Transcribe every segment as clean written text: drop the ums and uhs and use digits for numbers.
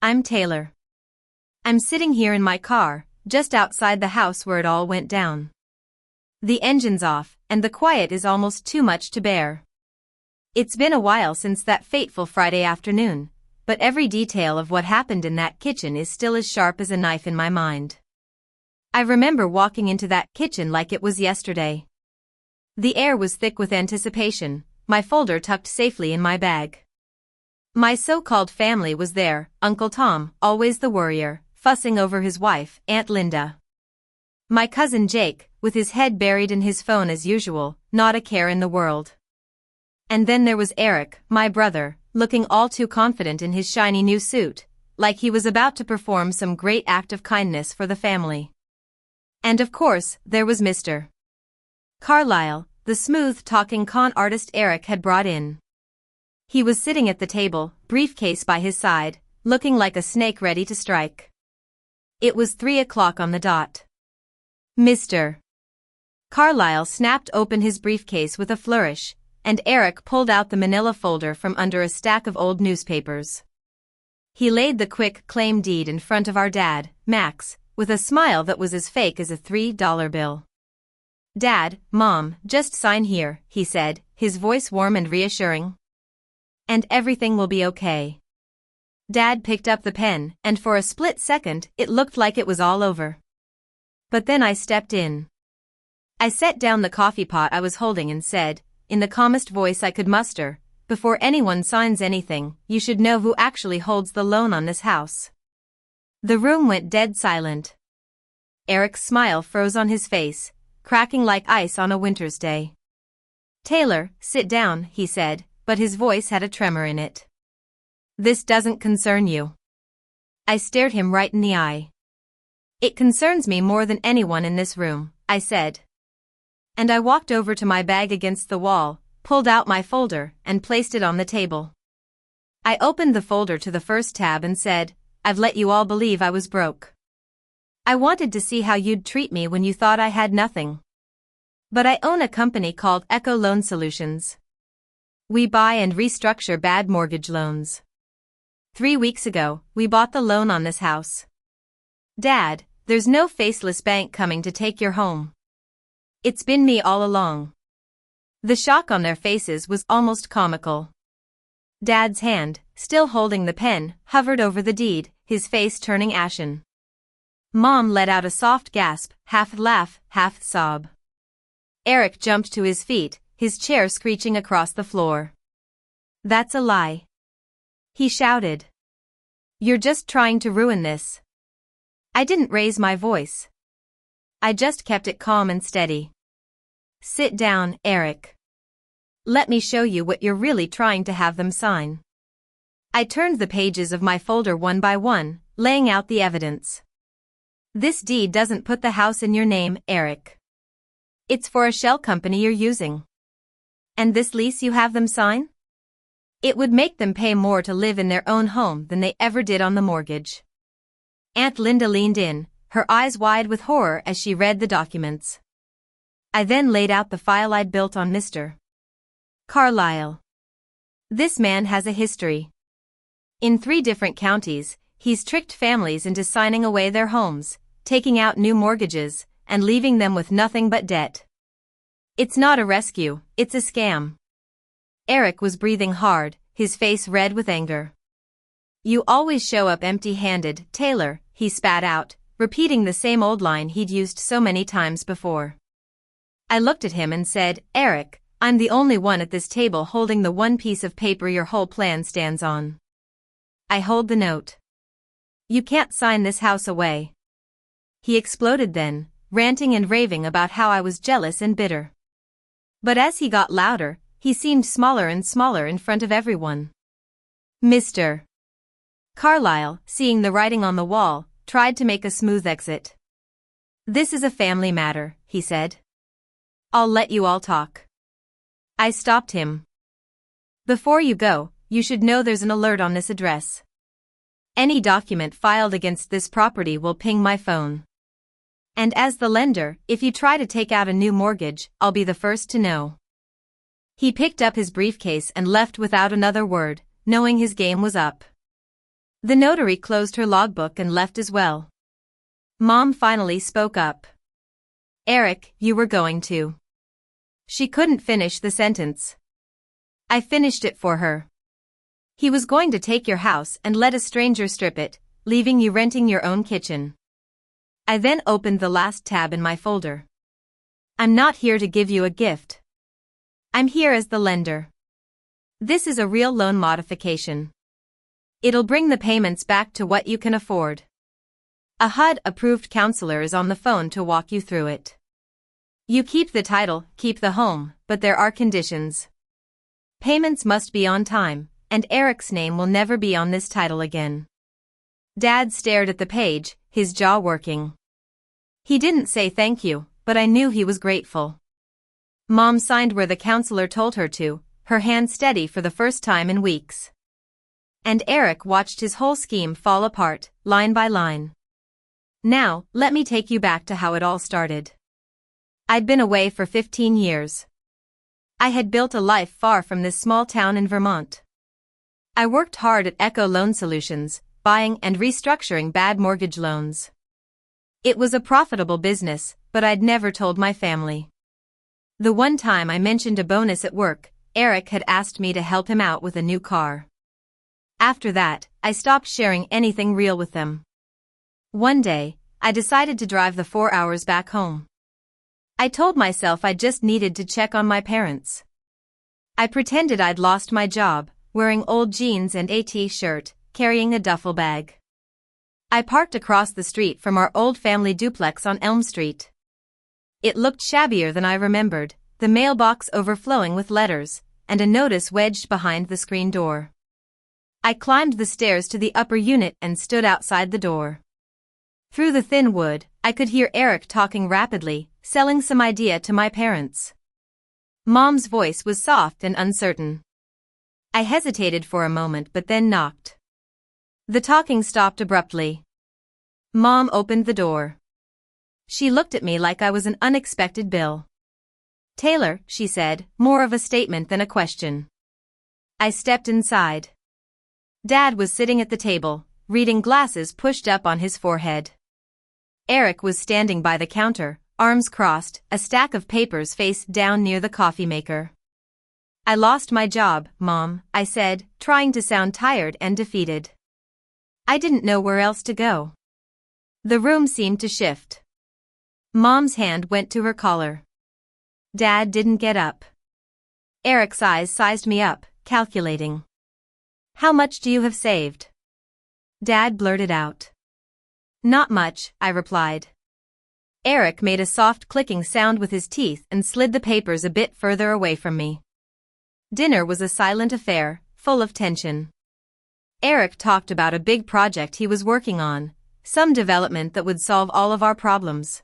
I'm Taylor. I'm sitting here in my car, just outside the house where it all went down. The engine's off, and the quiet is almost too much to bear. It's been a while since that fateful Friday afternoon, but every detail of what happened in that kitchen is still as sharp as a knife in my mind. I remember walking into that kitchen like it was yesterday. The air was thick with anticipation, my folder tucked safely in my bag. My so-called family was there, Uncle Tom, always the worrier, fussing over his wife, Aunt Linda. My cousin Jake, with his head buried in his phone as usual, not a care in the world. And then there was Eric, my brother, looking all too confident in his shiny new suit, like he was about to perform some great act of kindness for the family. And of course, there was Mr. Carlisle, the smooth-talking con artist Eric had brought in. He was sitting at the table, briefcase by his side, looking like a snake ready to strike. It was 3 o'clock on the dot. Mr. Carlisle snapped open his briefcase with a flourish, and Eric pulled out the manila folder from under a stack of old newspapers. He laid the quick claim deed in front of our dad, Max, with a smile that was as fake as a $3 bill. "Dad, Mom, just sign here," he said, his voice warm and reassuring. "And everything will be okay." Dad picked up the pen, and for a split second, it looked like it was all over. But then I stepped in. I set down the coffee pot I was holding and said, in the calmest voice I could muster, "Before anyone signs anything, you should know who actually holds the loan on this house." The room went dead silent. Eric's smile froze on his face, cracking like ice on a winter's day. "Taylor, sit down," he said, but his voice had a tremor in it. "This doesn't concern you." I stared him right in the eye. "It concerns me more than anyone in this room," I said. And I walked over to my bag against the wall, pulled out my folder, and placed it on the table. I opened the folder to the first tab and said, "I've let you all believe I was broke. I wanted to see how you'd treat me when you thought I had nothing. But I own a company called Echo Loan Solutions. We buy and restructure bad mortgage loans. 3 weeks ago, we bought the loan on this house. Dad, there's no faceless bank coming to take your home. It's been me all along." The shock on their faces was almost comical. Dad's hand, still holding the pen, hovered over the deed, his face turning ashen. Mom let out a soft gasp, half laugh, half sob. Eric jumped to his feet, his chair screeching across the floor. "That's a lie," he shouted. "You're just trying to ruin this." I didn't raise my voice. I just kept it calm and steady. "Sit down, Eric. Let me show you what you're really trying to have them sign." I turned the pages of my folder one by one, laying out the evidence. "This deed doesn't put the house in your name, Eric. It's for a shell company you're using. And this lease you have them sign? It would make them pay more to live in their own home than they ever did on the mortgage." Aunt Linda leaned in, her eyes wide with horror as she read the documents. I then laid out the file I'd built on Mr. Carlisle. This man has a history. In 3 different counties, he's tricked families into signing away their homes, taking out new mortgages, and leaving them with nothing but debt. It's not a rescue, it's a scam. Eric was breathing hard, his face red with anger. "You always show up empty-handed, Taylor," he spat out, repeating the same old line he'd used so many times before. I looked at him and said, "Eric, I'm the only one at this table holding the one piece of paper your whole plan stands on. I hold the note. You can't sign this house away." He exploded then, ranting and raving about how I was jealous and bitter. But as he got louder, he seemed smaller and smaller in front of everyone. Mr. Carlisle, seeing the writing on the wall, tried to make a smooth exit. "This is a family matter," he said. "I'll let you all talk." I stopped him. "Before you go, you should know there's an alert on this address. Any document filed against this property will ping my phone. And as the lender, if you try to take out a new mortgage, I'll be the first to know." He picked up his briefcase and left without another word, knowing his game was up. The notary closed her logbook and left as well. Mom finally spoke up. Eric, you were going to. She couldn't finish the sentence. I finished it for her. He was going to take your house and let a stranger strip it, leaving you renting your own kitchen. I then opened the last tab in my folder. I'm not here to give you a gift. I'm here as the lender. This is a real loan modification. It'll bring the payments back to what you can afford. A HUD-approved counselor is on the phone to walk you through it. You keep the title, keep the home, but there are conditions. Payments must be on time, and Eric's name will never be on this title again. Dad stared at the page, his jaw working. He didn't say thank you, but I knew he was grateful. Mom signed where the counselor told her to, her hand steady for the first time in weeks. And Eric watched his whole scheme fall apart, line by line. Now, let me take you back to how it all started. I'd been away for 15 years. I had built a life far from this small town in Vermont. I worked hard at Echo Loan Solutions, buying and restructuring bad mortgage loans. It was a profitable business, but I'd never told my family. The one time I mentioned a bonus at work, Eric had asked me to help him out with a new car. After that, I stopped sharing anything real with them. One day, I decided to drive the 4 hours back home. I told myself I just needed to check on my parents. I pretended I'd lost my job, wearing old jeans and a t-shirt, carrying a duffel bag. I parked across the street from our old family duplex on Elm Street. It looked shabbier than I remembered, the mailbox overflowing with letters, and a notice wedged behind the screen door. I climbed the stairs to the upper unit and stood outside the door. Through the thin wood, I could hear Eric talking rapidly, selling some idea to my parents. Mom's voice was soft and uncertain. I hesitated for a moment but then knocked. The talking stopped abruptly. Mom opened the door. She looked at me like I was an unexpected bill. Taylor, she said, more of a statement than a question. I stepped inside. Dad was sitting at the table, reading, glasses pushed up on his forehead. Eric was standing by the counter, arms crossed, a stack of papers face down near the coffee maker. I lost my job, Mom, I said, trying to sound tired and defeated. I didn't know where else to go. The room seemed to shift. Mom's hand went to her collar. Dad didn't get up. Eric's eyes sized me up, calculating. How much do you have saved? Dad blurted out. Not much, I replied. Eric made a soft clicking sound with his teeth and slid the papers a bit further away from me. Dinner was a silent affair, full of tension. Eric talked about a big project he was working on, some development that would solve all of our problems.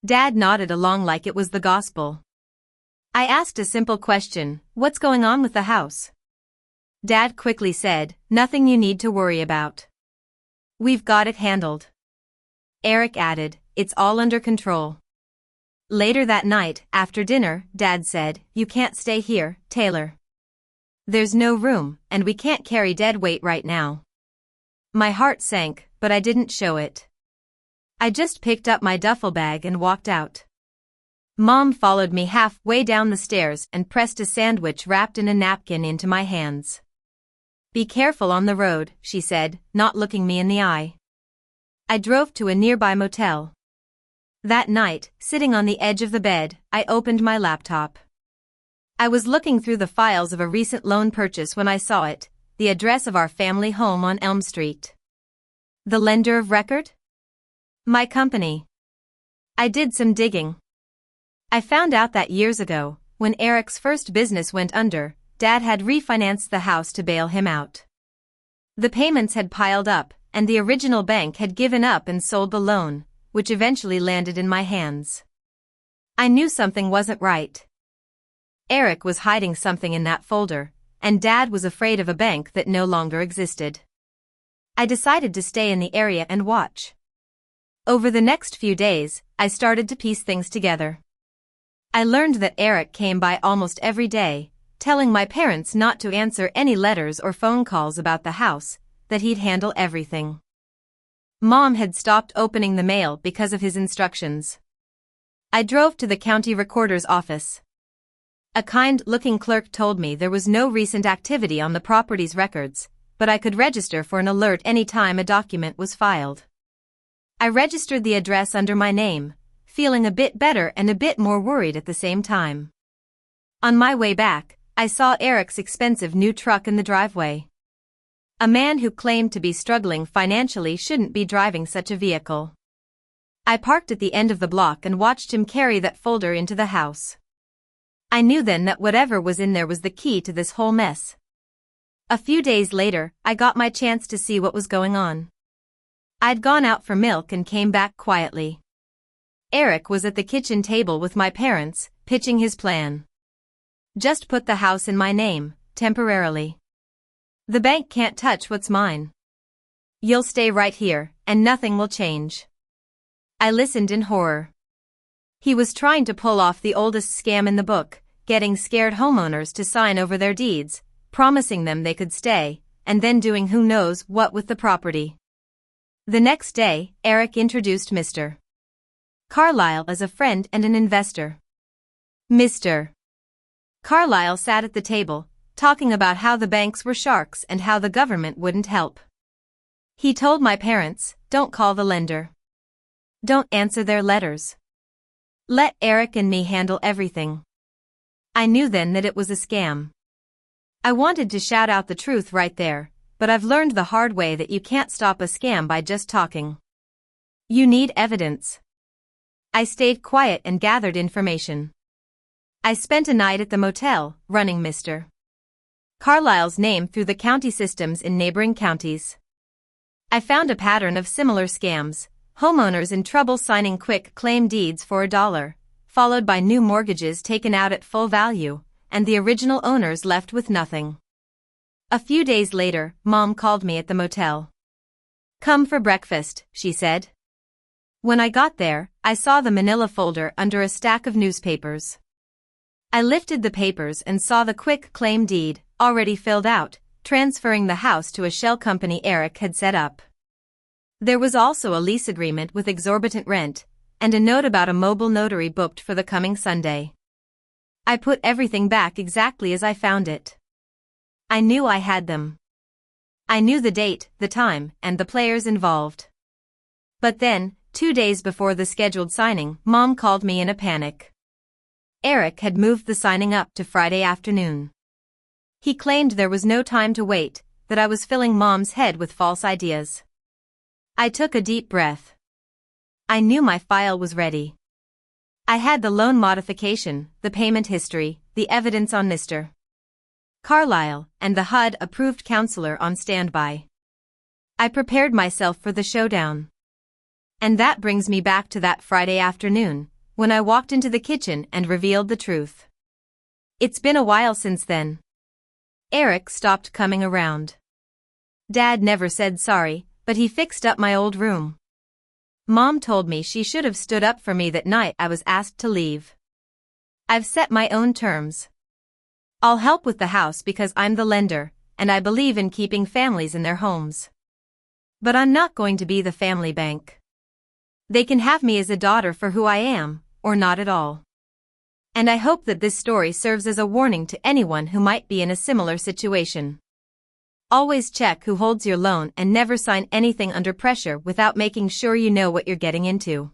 Dad nodded along like it was the gospel. I asked a simple question, what's going on with the house? Dad quickly said, nothing you need to worry about. We've got it handled. Eric added, it's all under control. Later that night, after dinner, Dad said, you can't stay here, Taylor. There's no room, and we can't carry dead weight right now. My heart sank, but I didn't show it. I just picked up my duffel bag and walked out. Mom followed me halfway down the stairs and pressed a sandwich wrapped in a napkin into my hands. Be careful on the road, she said, not looking me in the eye. I drove to a nearby motel. That night, sitting on the edge of the bed, I opened my laptop. I was looking through the files of a recent loan purchase when I saw it, the address of our family home on Elm Street. The lender of record? My company. I did some digging. I found out that years ago, when Eric's first business went under, Dad had refinanced the house to bail him out. The payments had piled up, and the original bank had given up and sold the loan, which eventually landed in my hands. I knew something wasn't right. Eric was hiding something in that folder, and Dad was afraid of a bank that no longer existed. I decided to stay in the area and watch. Over the next few days, I started to piece things together. I learned that Eric came by almost every day, telling my parents not to answer any letters or phone calls about the house, that he'd handle everything. Mom had stopped opening the mail because of his instructions. I drove to the county recorder's office. A kind-looking clerk told me there was no recent activity on the property's records, but I could register for an alert any time a document was filed. I registered the address under my name, feeling a bit better and a bit more worried at the same time. On my way back, I saw Eric's expensive new truck in the driveway. A man who claimed to be struggling financially shouldn't be driving such a vehicle. I parked at the end of the block and watched him carry that folder into the house. I knew then that whatever was in there was the key to this whole mess. A few days later, I got my chance to see what was going on. I'd gone out for milk and came back quietly. Eric was at the kitchen table with my parents, pitching his plan. Just put the house in my name, temporarily. The bank can't touch what's mine. You'll stay right here, and nothing will change. I listened in horror. He was trying to pull off the oldest scam in the book, getting scared homeowners to sign over their deeds, promising them they could stay, and then doing who knows what with the property. The next day, Eric introduced Mr. Carlyle as a friend and an investor. Mr. Carlyle sat at the table, talking about how the banks were sharks and how the government wouldn't help. He told my parents, "Don't call the lender. Don't answer their letters. Let Eric and me handle everything." I knew then that it was a scam. I wanted to shout out the truth right there, but I've learned the hard way that you can't stop a scam by just talking. You need evidence. I stayed quiet and gathered information. I spent a night at the motel, running Mr. Carlyle's name through the county systems in neighboring counties. I found a pattern of similar scams, homeowners in trouble signing quick claim deeds for $1, followed by new mortgages taken out at full value, and the original owners left with nothing. A few days later, Mom called me at the motel. "Come for breakfast," she said. When I got there, I saw the manila folder under a stack of newspapers. I lifted the papers and saw the quick claim deed, already filled out, transferring the house to a shell company Eric had set up. There was also a lease agreement with exorbitant rent, and a note about a mobile notary booked for the coming Sunday. I put everything back exactly as I found it. I knew I had them. I knew the date, the time, and the players involved. But then, 2 days before the scheduled signing, Mom called me in a panic. Eric had moved the signing up to Friday afternoon. He claimed there was no time to wait, that I was filling Mom's head with false ideas. I took a deep breath. I knew my file was ready. I had the loan modification, the payment history, the evidence on Mr. Carlyle, and the HUD-approved counselor on standby. I prepared myself for the showdown. And that brings me back to that Friday afternoon, when I walked into the kitchen and revealed the truth. It's been a while since then. Eric stopped coming around. Dad never said sorry, but he fixed up my old room. Mom told me she should have stood up for me that night I was asked to leave. I've set my own terms. I'll help with the house because I'm the lender, and I believe in keeping families in their homes. But I'm not going to be the family bank. They can have me as a daughter for who I am, or not at all. And I hope that this story serves as a warning to anyone who might be in a similar situation. Always check who holds your loan and never sign anything under pressure without making sure you know what you're getting into.